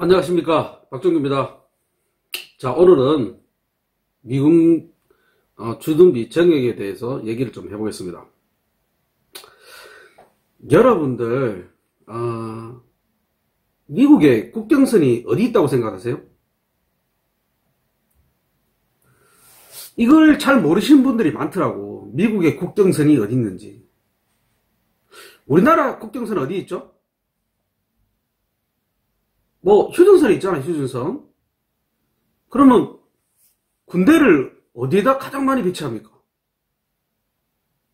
안녕하십니까, 박정규입니다. 자, 오늘은 미국 주둔비 정액에 대해서 얘기를 좀 해보겠습니다. 여러분들 미국의 국경선이 어디 있다고 생각하세요? 이걸 잘 모르시는 분들이 많더라고. 미국의 국경선이 어디 있는지. 우리나라 국경선 어디 있죠? 뭐 휴전선이 있잖아요. 휴전선. 그러면 군대를 어디에다 가장 많이 배치합니까?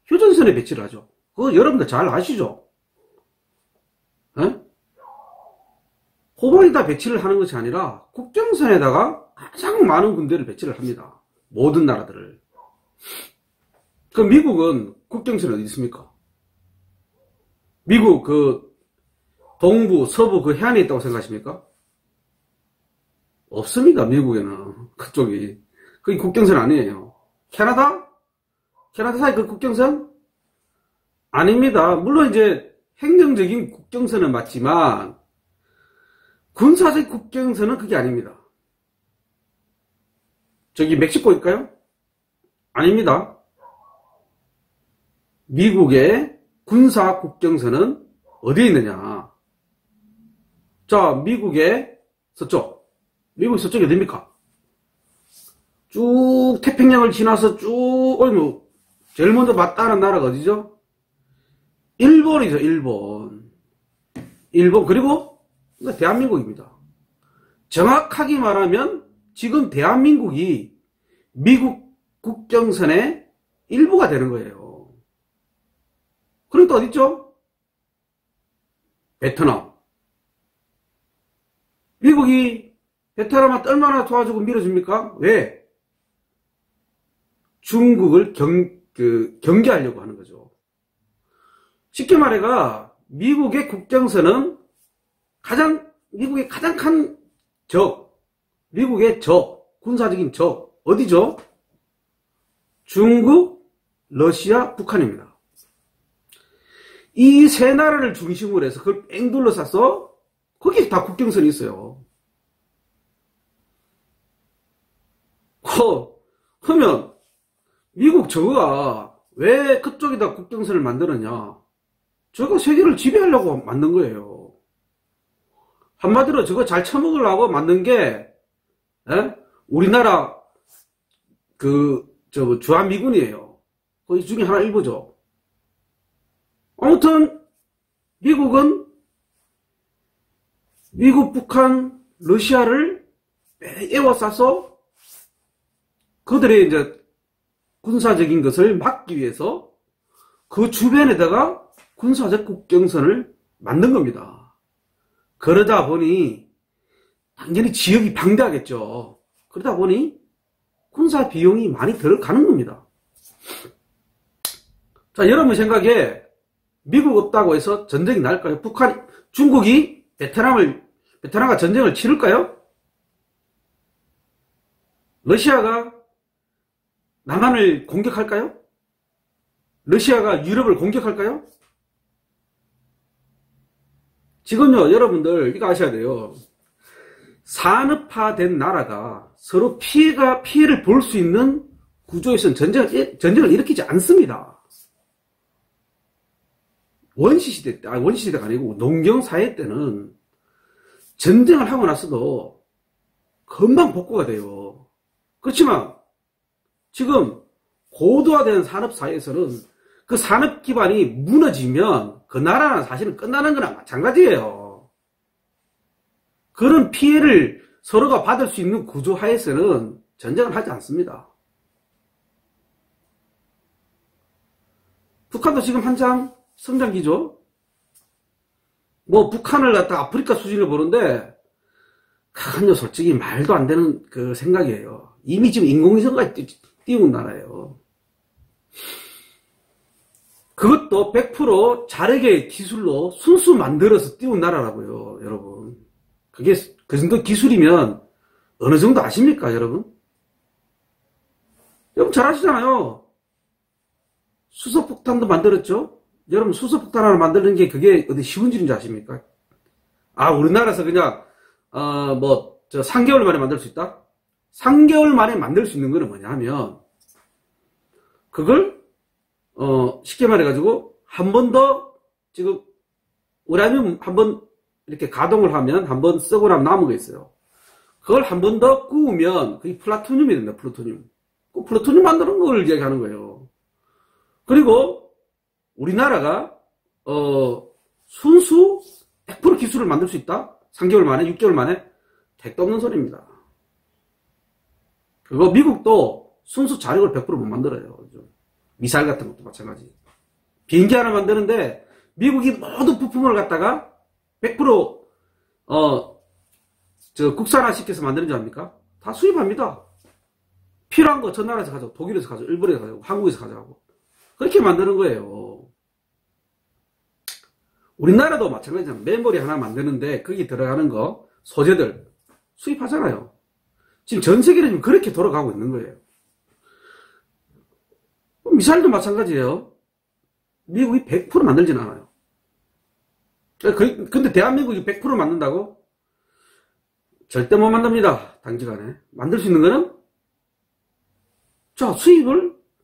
휴전선에 배치를 하죠. 그거 여러분들 잘 아시죠? 에? 호반에다 배치를 하는 것이 아니라 국경선에다가 가장 많은 군대를 배치를 합니다. 모든 나라들을. 그럼 미국은 국경선이 어디 있습니까? 미국 동부, 서부 해안에 있다고 생각하십니까? 없습니다. 미국에는. 그쪽이. 그게 국경선 아니에요. 캐나다? 캐나다 사이 그 국경선? 아닙니다. 물론 이제 행정적인 국경선은 맞지만 군사적 국경선은 그게 아닙니다. 저기 멕시코일까요? 아닙니다. 미국의 군사 국경선은 어디에 있느냐? 자, 미국의 서쪽. 미국 서쪽이 어디입니까? 쭉 태평양을 지나서 쭉 오면 제일 먼저 맞닿는 나라가 어디죠? 일본이죠. 일본 그리고 대한민국입니다. 정확하게 말하면 지금 대한민국이 미국 국경선의 일부가 되는 거예요. 그러니까 어디있죠? 베트남. 미국이 베트남한테 얼마나 도와주고 밀어줍니까? 왜? 중국을 경계하려고 하는 거죠. 쉽게 말해가 미국의 국경선은 미국의 가장 큰 적, 미국의 군사적인 적, 어디죠? 중국, 러시아, 북한입니다. 이 세 나라를 중심으로 해서 그걸 뺑 둘러싸서 거기에 다 국경선이 있어요. 그러면 미국 저거가 왜 그쪽에다 국경선을 만드느냐? 저거 세계를 지배하려고 만든 거예요. 한마디로 저거 잘 처먹으려고 만든 게 우리나라 주한미군이에요. 그 중에 하나 일부죠. 아무튼 미국은 미국, 북한, 러시아를 에워싸서 그들의 이제 군사적인 것을 막기 위해서 그 주변에다가 군사적 국경선을 만든 겁니다. 그러다 보니 당연히 지역이 방대하겠죠. 그러다 보니 군사 비용이 많이 들어가는 겁니다. 자, 여러분 생각에 미국 없다고 해서 전쟁이 날까요? 중국이 베트남과 전쟁을 치를까요? 러시아가 남한을 공격할까요? 러시아가 유럽을 공격할까요? 지금요, 여러분들 이거 아셔야 돼요. 산업화된 나라가 서로 피해를 볼 수 있는 구조에서는 전쟁을 일으키지 않습니다. 원시시대가 아니고 농경사회 때는 전쟁을 하고 나서도 금방 복구가 돼요. 그렇지만 지금 고도화된 산업사회에서는 그 산업 기반이 무너지면 그 나라는 사실은 끝나는 거나 마찬가지예요. 그런 피해를 서로가 받을 수 있는 구조 하에서는 전쟁을 하지 않습니다. 북한도 지금 한창 성장기죠. 뭐 북한을 갖다 아프리카 수준으로 보는데 그건요 솔직히 말도 안 되는 그 생각이에요. 이미 지금 인공위성까지 띄운 나라예요. 그것도 100% 자력의 기술로 순수 만들어서 띄운 나라라고요, 여러분. 그게 그 정도 기술이면 어느 정도 아십니까, 여러분? 여러분 잘 아시잖아요. 수소폭탄도 만들었죠? 여러분 수소폭탄 하나 만드는 게 그게 어디 쉬운 일인지 아십니까? 우리나라에서 그냥 저 3개월 만에 만들 수 있다? 3개월 만에 만들 수 있는 거는 뭐냐 하면, 그걸, 쉽게 말해가지고, 한 번 더, 지금, 우라늄 한 번 이렇게 가동을 하면, 한 번 쓰고 나면 남은 거 있어요. 그걸 한 번 더 구우면, 그게 플루토늄이 된다, 플루토늄. 그 플루토늄 만드는 걸 이야기하는 거예요. 그리고, 우리나라가, 순수 100% 기술을 만들 수 있다? 3개월 만에, 6개월 만에? 택도 없는 소리입니다. 그리고 미국도 순수 자력을 100% 못 만들어요. 미사일 같은 것도 마찬가지. 비행기 하나 만드는데 미국이 모든 부품을 갖다가 100% 국산화 시켜서 만드는 줄 압니까? 다 수입합니다. 필요한 거 전 나라에서 가져오고, 독일에서 가져오고, 일본에서 가져오고, 한국에서 가져가고. 그렇게 만드는 거예요. 우리나라도 마찬가지잖아요. 메모리 하나 만드는데 거기 들어가는 거, 소재들 수입하잖아요. 지금 전 세계는 지금 그렇게 돌아가고 있는 거예요. 미사일도 마찬가지예요. 미국이 100% 만들진 않아요. 근데 대한민국이 100% 만든다고? 절대 못 만듭니다. 단기간에. 만들 수 있는 거는, 자,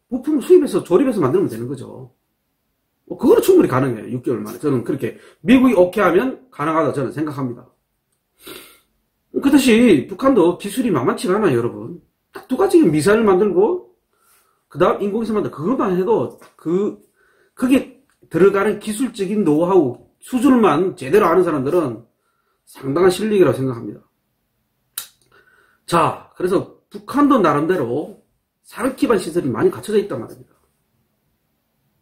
부품 수입해서 조립해서 만들면 되는 거죠. 그거는 충분히 가능해요. 6개월 만에. 저는 그렇게, 미국이 오케이 하면 가능하다 저는 생각합니다. 그렇듯이 북한도 기술이 만만치가 않아요, 여러분. 딱 두 가지 미사일을 만들고, 그 다음 인공위성 만들고, 그것만 해도, 그게 들어가는 기술적인 노하우, 수준만 제대로 아는 사람들은 상당한 실력이라고 생각합니다. 자, 그래서 북한도 나름대로 산업 기반 시설이 많이 갖춰져 있단 말입니다.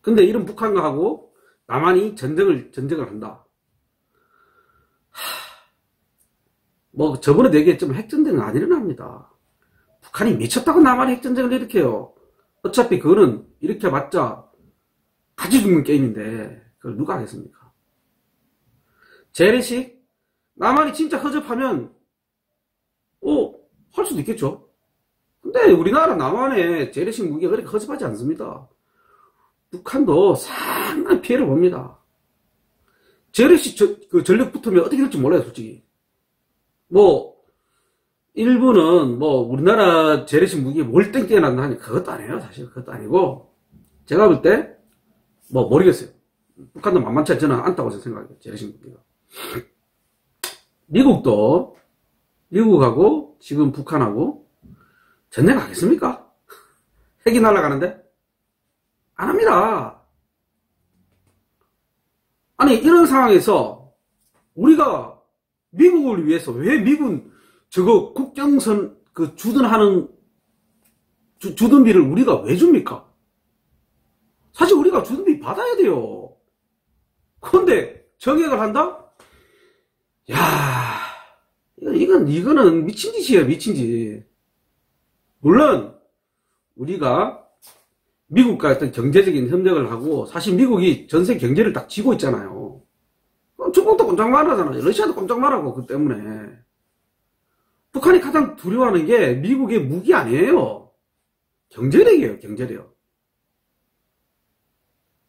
근데 이런 북한과 하고 남한이 전쟁을 한다. 저번에도 얘기했지만 핵전쟁은 안 일어납니다. 북한이 미쳤다고 남한이 핵전쟁을 일으켜요. 어차피 그거는 이렇게 맞자 같이 죽는 게임인데 그걸 누가 하겠습니까? 재래식 남한이 진짜 허접하면 할 수도 있겠죠. 근데 우리나라 남한의 재래식 무기가 그렇게 허접하지 않습니다. 북한도 상당히 피해를 봅니다. 재래식 전력 붙으면 어떻게 될지 몰라요, 솔직히. 일부는 우리나라 재래식 무기에 몰땡 뛰어난다 하니 그것도 아니에요, 사실. 그것도 아니고, 제가 볼 때, 모르겠어요. 북한도 만만치 저는 않다고 생각해요, 재래식 무기가. 미국하고, 지금 북한하고, 전쟁 하겠습니까? 핵이 날아가는데? 안 합니다. 아니, 이런 상황에서, 우리가 미국을 위해서 왜 미군 저거 국경선 주둔비를 우리가 왜 줍니까? 사실 우리가 주둔비 받아야 돼요. 그런데 정액을 한다? 야, 이거는 미친 짓이에요, 미친 짓. 물론 우리가 미국과 어떤 경제적인 협력을 하고, 사실 미국이 전세 경제를 딱 쥐고 있잖아요. 중국도 꼼짝 말하잖아요. 러시아도 꼼짝 말하고, 그 때문에. 북한이 가장 두려워하는 게 미국의 무기 아니에요. 경제력이에요, 경제력.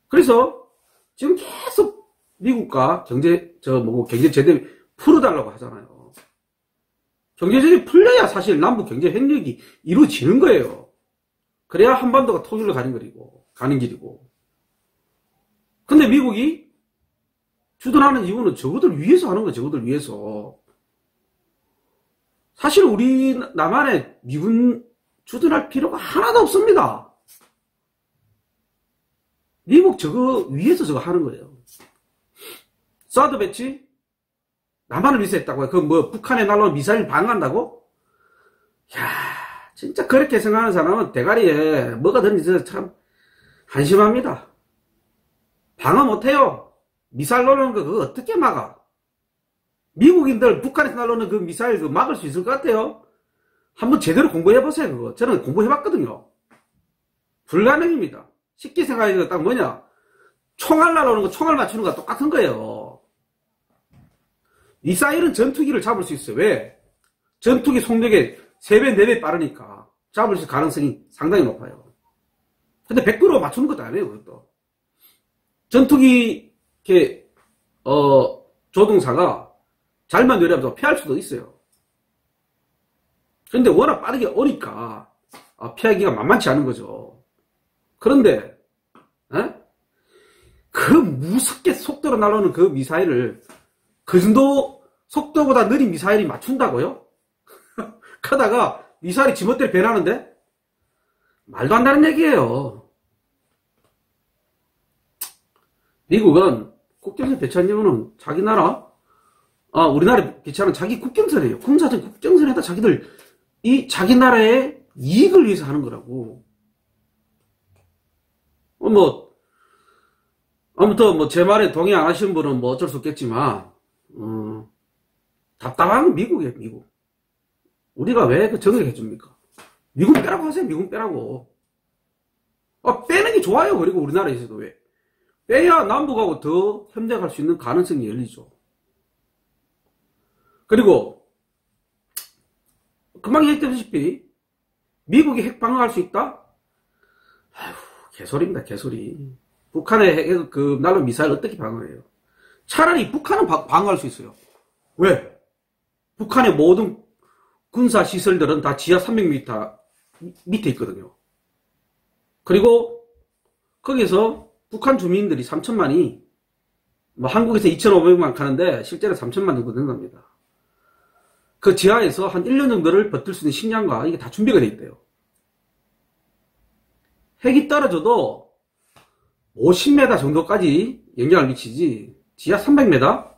그래서 지금 계속 미국과 경제 제대 풀어달라고 하잖아요. 경제적이 풀려야 사실 남북 경제 협력이 이루어지는 거예요. 그래야 한반도가 통일로 가는 길이고. 근데 미국이 주둔하는 이유는 저거들 위해서 하는 거예요, 저거들 위해서. 사실 우리 남한에 미군 주둔할 필요가 하나도 없습니다. 미국 저거 위해서 저거 하는 거예요. 사드 배치? 남한을 위해서 했다고 해요. 북한에 날라온 미사일 방어한다고? 이야, 진짜 그렇게 생각하는 사람은 대가리에 뭐가 든지 참 한심합니다. 방어 못해요. 미사일 날라오는 거 그거 어떻게 막아? 미국인들 북한에서 날라오는 그 미사일 그거 막을 수 있을 것 같아요? 한번 제대로 공부해보세요, 그거. 저는 공부해봤거든요. 불가능입니다. 쉽게 생각하니까 딱 뭐냐? 총알 날라오는 거, 총알 맞추는 거랑 똑같은 거예요. 미사일은 전투기를 잡을 수 있어요. 왜? 전투기 속력에 3배, 4배 빠르니까 잡을 수 있을 가능성이 상당히 높아요. 근데 100% 맞추는 것도 아니에요, 그것도. 전투기, 조종사가 잘만 요리하면 피할 수도 있어요. 그런데 워낙 빠르게 오니까 피하기가 만만치 않은 거죠. 그런데 그 무섭게 속도로 날아오는 그 미사일을 그 정도 속도보다 느린 미사일이 맞춘다고요? 그러다가 미사일이 지멋대로 변하는데? 말도 안 되는 얘기예요. 미국은 국경선 배치한 이유는 자기 나라, 우리나라에 배치하는 자기 국경선이에요. 군사적 국경선에다 자기 나라의 이익을 위해서 하는 거라고. 아무튼 제 말에 동의 안 하시는 분은 어쩔 수 없겠지만, 답답한 건 미국이에요, 미국. 우리가 왜 그 정을 해줍니까? 미국 빼라고 하세요, 미국 빼라고. 빼는 게 좋아요, 그리고 우리나라에서도 왜. 빼야 남북하고 더 협력할 수 있는 가능성이 열리죠. 그리고, 금방 얘기했다시피, 미국이 핵 방어할 수 있다? 아휴, 개소리입니다, 개소리. 북한의 날로 미사일 어떻게 방어해요? 차라리 북한은 방어할 수 있어요. 왜? 북한의 모든 군사시설들은 다 지하 300m 밑에 있거든요. 그리고 거기서 북한 주민들이 3천만이 한국에서 2,500만 가는데 실제로 3천만 정도 된답니다. 그 지하에서 한 1년 정도를 버틸 수 있는 식량과 이게 다 준비가 돼 있대요. 핵이 떨어져도 50m 정도까지 영향을 미치지 지하 300m?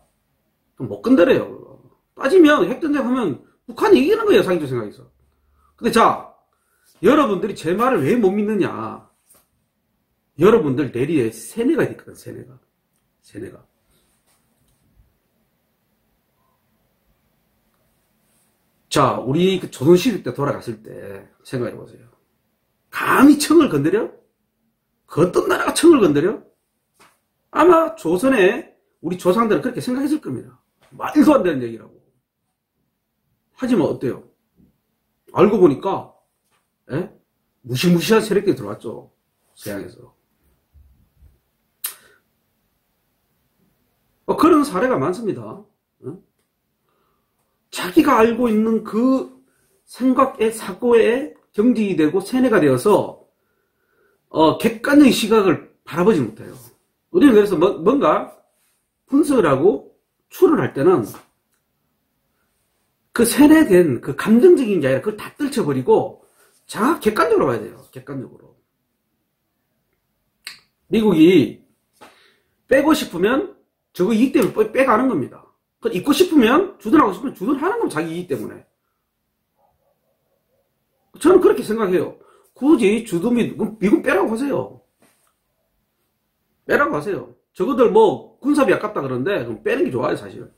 못 건드려요. 따지면 핵전쟁하면 북한이 이기는 거예요, 상식적 생각에서. 근데 자, 여러분들이 제 말을 왜 못 믿느냐. 여러분들 내리에 세뇌가 있거든, 세뇌가. 자, 우리 조선시대 때 돌아갔을 때 생각해보세요. 감히 청을 건드려? 그 어떤 나라가 청을 건드려? 아마 조선에 우리 조상들은 그렇게 생각했을 겁니다. 말도 안 되는 얘기라고. 하지만 어때요? 알고 보니까 무시무시한 세력들이 들어왔죠. 서양에서. 그런 사례가 많습니다. 자기가 알고 있는 그 생각의 사고에 경직이 되고 세뇌가 되어서 객관적인 시각을 바라보지 못해요. 우리는 그래서 뭔가 분석을 하고 추론할 때는 그 세뇌된 그 감정적인 게 아니라 그걸 다 떨쳐버리고 객관적으로 봐야 돼요. 객관적으로. 미국이 빼고 싶으면 저거 이익 때문에 빼가는 겁니다. 잊고 싶으면 주둔하고 싶으면 주둔하는 건 자기 이익 때문에. 저는 그렇게 생각해요. 굳이 미국 빼라고 하세요. 빼라고 하세요. 저거들 군사비 아깝다 그러는데 그럼 빼는 게 좋아요, 사실은.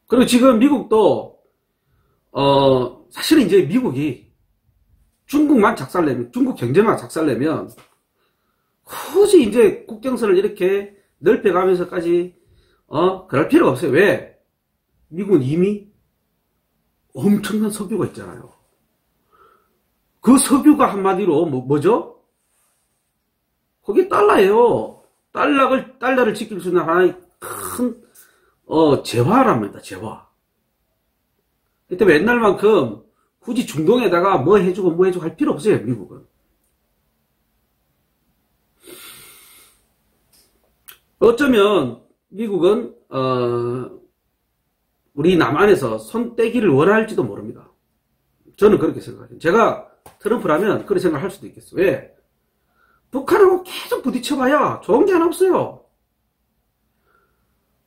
그리고 지금 미국도 사실은 이제 미국이 중국만 작살내면, 중국 경제만 작살내면 굳이 이제 국경선을 이렇게 넓혀가면서까지 그럴 필요가 없어요. 왜? 미국은 이미 엄청난 석유가 있잖아요. 그 석유가 한마디로 뭐죠? 그게 달러예요. 달러를 지킬 수 있는 하나의 큰 재화랍니다. 재화. 그때 옛날만큼 굳이 중동에다가 뭐 해주고 할 필요 없어요. 미국은. 어쩌면 미국은 우리 남한에서 손 떼기를 원할지도 모릅니다. 저는 그렇게 생각해요. 제가 트럼프라면 그런 생각을 할 수도 있겠어요. 왜? 북한하고 계속 부딪혀봐야 좋은 게 하나 없어요.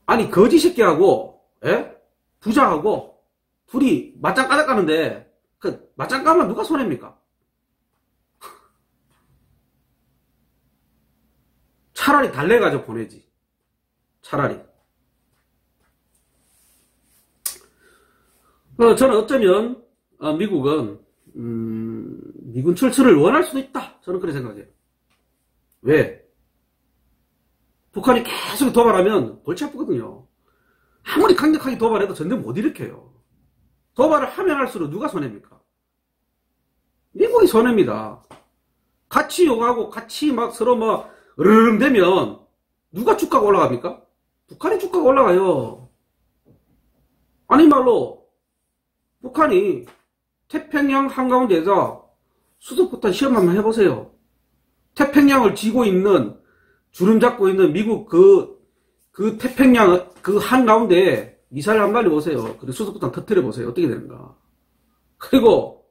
아니 거지 새끼하고 부자하고 둘이 맞짱 까닥까는데 그 맞짱 까면 누가 손해입니까? 차라리 달래가지고 보내지. 차라리. 저는 어쩌면 미국은 미군 철수를 원할 수도 있다. 저는 그렇게 생각해요. 왜? 북한이 계속 도발하면 골치 아프거든요. 아무리 강력하게 도발해도 전쟁 못 일으켜요. 도발을 하면 할수록 누가 손해입니까? 미국이 손해입니다. 같이 욕하고 같이 서로 으르릉 되면 누가 주가가 올라갑니까? 북한이 주가가 올라가요. 아니 말로 북한이 태평양 한가운데에서 수소폭탄 시험 한번 해보세요. 태평양을 쥐고 있는, 주름 잡고 있는 미국 그 태평양 그 한가운데에 미사일 한번 날려보세요. 그리고 수소폭탄 터뜨려보세요. 어떻게 되는가. 그리고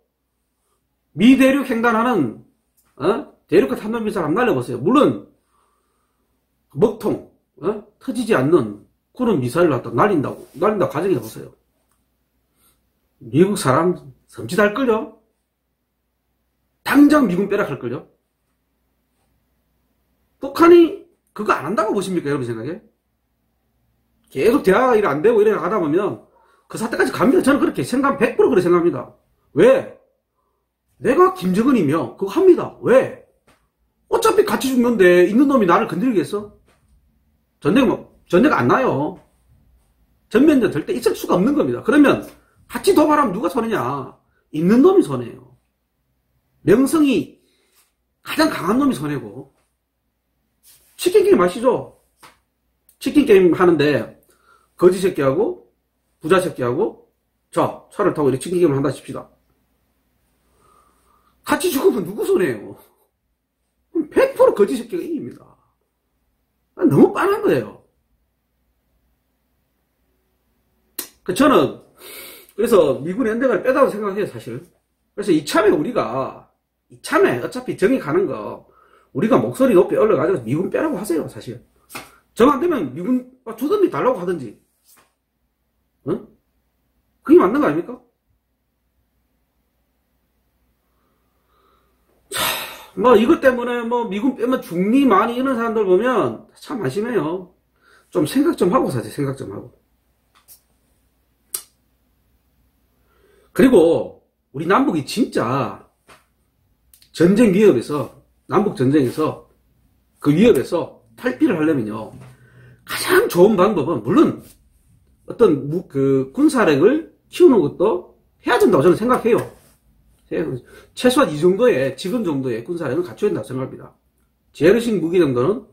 미대륙 횡단하는 대륙간 탄도미사일 한번 날려보세요. 물론 먹통 터지지 않는 그런 미사일을 갖다 날린다고 가정해보세요. 미국 사람 섬찟할걸요? 당장 미군 빼락할걸요? 북한이 그거 안 한다고 보십니까, 여러분 생각에? 계속 대화가 일 안 되고 이래 가다 보면 그 사태까지 갑니다. 저는 그렇게 100% 그렇게 생각합니다. 왜? 내가 김정은이며 그거 합니다. 왜? 어차피 같이 죽는데 있는 놈이 나를 건드리겠어? 전쟁 안 나요. 전면전 절대 있을 수가 없는 겁니다. 그러면 같이 도발하면 누가 손해냐? 있는 놈이 손해예요. 명성이 가장 강한 놈이 손해고. 치킨 게임 아시죠? 치킨 게임 하는데 거지 새끼하고 부자 새끼하고 자 차를 타고 이렇게 치킨 게임을 한다 칩시다. 같이 죽으면 누구 손해예요? 100% 거지 새끼가 이깁니다. 너무 뻔한 거예요. 저는 그래서 미군 연대를 빼다고 생각해요, 사실. 그래서 이참에 어차피 정이 가는 거 우리가 목소리 높게 올려가지고 미군 빼라고 하세요, 사실. 정 안 되면 미군 주던지 달라고 하든지. 응? 그게 맞는 거 아닙니까? 뭐 이것 때문에 뭐 미군 빼면 죽니 많이 이런 사람들 보면 참 안심해요. 좀 생각 좀 하고 사세요. 생각 좀 하고. 그리고 우리 남북이 진짜 전쟁 위협에서 남북 전쟁에서 그 위협에서 탈피를 하려면요 가장 좋은 방법은 물론 어떤 그 군사력을 키우는 것도 해야 된다고 저는 생각해요. 최소한 이 정도의 지금 정도의 군사력은 갖춰야 된다고 생각합니다. 제르식 무기 정도는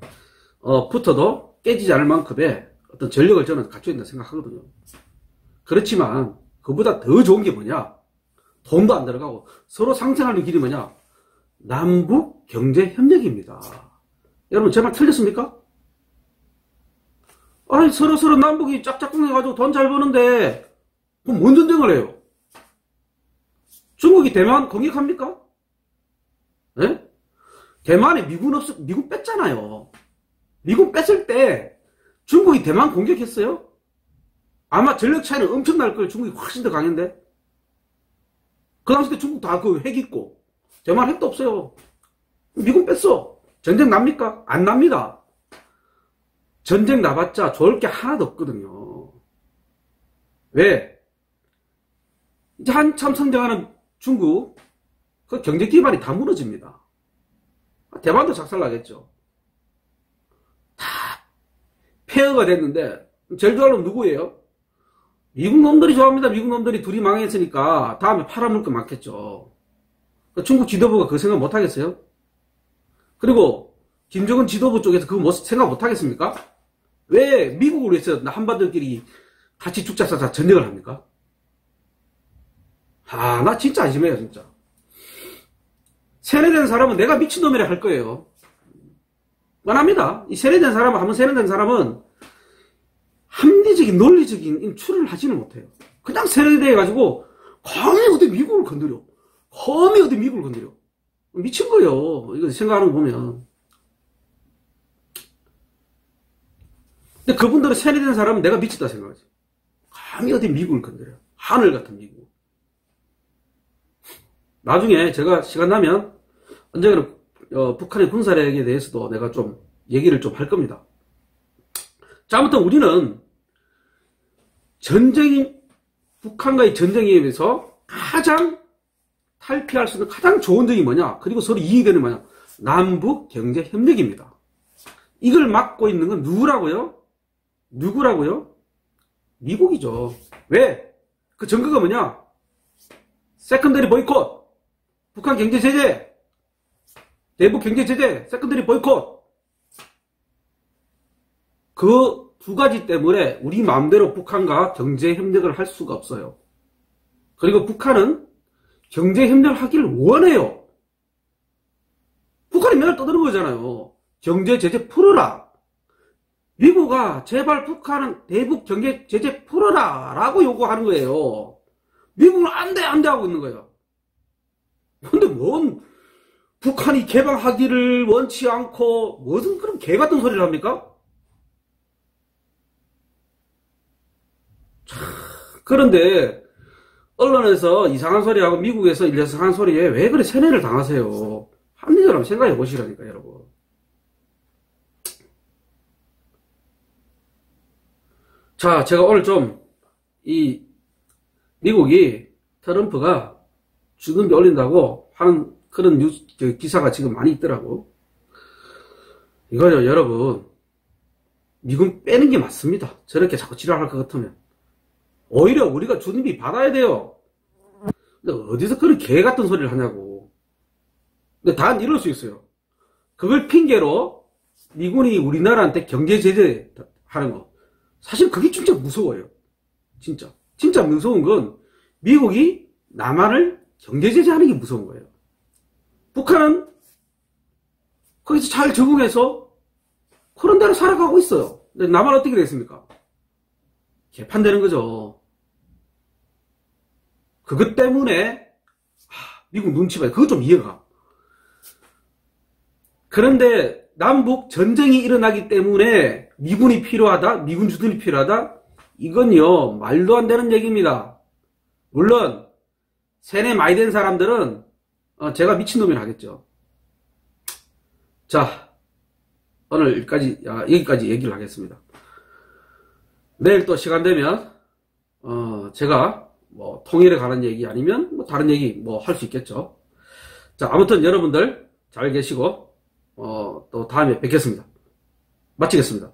붙어도 깨지지 않을 만큼의 어떤 전력을 저는 갖춰야 된다고 생각하거든요. 그렇지만 그보다 더 좋은 게 뭐냐? 돈도 안 들어가고 서로 상생하는 길이 뭐냐? 남북 경제협력입니다. 여러분 제 말 틀렸습니까? 아니 서로 남북이 짝짝꿍 해가지고 돈 잘 버는데 그럼 뭔 전쟁을 해요? 중국이 대만 공격합니까? 네? 대만에 미군 뺐잖아요. 미군 뺐을 때 중국이 대만 공격했어요? 아마 전력 차이는 엄청 날 거예요. 중국이 훨씬 더 강한데. 그 당시 때 중국 다 그 핵 있고 대만 핵도 없어요. 미군 뺐어. 전쟁 납니까? 안 납니다. 전쟁 나봤자 좋을 게 하나도 없거든요. 왜? 이제 한참 성장하는 중국 그 경제 기반이 다 무너집니다. 대만도 작살나겠죠. 다 폐허가 됐는데 제일 좋아하는 놈 누구예요? 미국 놈들이 좋아합니다. 미국 놈들이 둘이 망했으니까 다음에 팔아먹을 거 많겠죠. 중국 지도부가 그 생각 못 하겠어요? 그리고 김정은 지도부 쪽에서 그거 생각 못 하겠습니까? 왜 미국을 위해서 한반도끼리 같이 죽자 싸자 전쟁을 합니까? 나 진짜 안심해요, 진짜. 세뇌된 사람은 내가 미친놈이라 할 거예요. 뻔합니다. 이 세뇌된 사람은, 한번 세뇌된 사람은 합리적인, 논리적인 추론을 하지는 못해요. 그냥 세뇌돼가지고, 감히 어디 미국을 건드려. 미친 거예요. 이거 생각하는 거 보면. 근데 그분들은 세뇌된 사람은 내가 미쳤다 생각하지. 감히 어디 미국을 건드려. 하늘 같은 미국. 나중에 제가 시간 나면 언젠가 북한의 군사력에 대해서도 내가 좀 얘기를 좀 할 겁니다. 자, 아무튼 우리는 북한과의 전쟁에 비해서 가장 탈피할 수 있는 가장 좋은 점이 뭐냐? 그리고 서로 이익이 되는 뭐냐? 남북 경제 협력입니다. 이걸 막고 있는 건 누구라고요? 미국이죠. 왜? 그 증거가 뭐냐? 세컨더리 보이콧. 북한 경제 제재, 대북 경제 제재, 세컨더리 보이콧. 그 두 가지 때문에 우리 마음대로 북한과 경제협력을 할 수가 없어요. 그리고 북한은 경제협력을 하기를 원해요. 북한이 맨날 떠드는 거잖아요. 경제제재 풀어라. 미국아 제발 북한은 대북 경제제재 풀어라 라고 요구하는 거예요. 미국은 안돼 하고 있는 거예요. 근데 뭔 북한이 개방하기를 원치 않고 무슨 그런 개같은 소리를 합니까? 그런데 언론에서 이상한 소리하고 미국에서 이상한 소리에 왜 그래 세뇌를 당하세요? 합리적으로 생각해 보시라니까 여러분. 자, 제가 오늘 좀 이 미국이 트럼프가 주둔비 올린다고 하는 그런 기사가 지금 많이 있더라고. 이거요 여러분, 미군 빼는 게 맞습니다. 저렇게 자꾸 지랄할 것 같으면. 오히려 우리가 주둔비 받아야 돼요. 근데 어디서 그런 개 같은 소리를 하냐고. 근데 단 이럴 수 있어요. 그걸 핑계로 미군이 우리나라한테 경제 제재 하는 거. 사실 그게 진짜 무서워요. 진짜 무서운 건 미국이 남한을 경제 제재하는 게 무서운 거예요. 북한은 거기서 잘 적응해서 그런 대로 살아가고 있어요. 근데 남한 어떻게 됐습니까? 개판되는 거죠. 그것 때문에 미국 눈치 봐요. 그것 좀 이해가. 그런데 남북 전쟁이 일어나기 때문에 미군이 필요하다, 미군 주둔이 필요하다, 이건요 말도 안 되는 얘기입니다. 물론 세뇌 많이 된 사람들은 제가 미친놈이라 하겠죠. 자, 오늘 여기까지 얘기를 하겠습니다. 내일 또 시간 되면 제가 뭐 통일에 관한 얘기 아니면 뭐 다른 얘기 뭐 할 수 있겠죠. 자, 아무튼 여러분들 잘 계시고 또 다음에 뵙겠습니다. 마치겠습니다.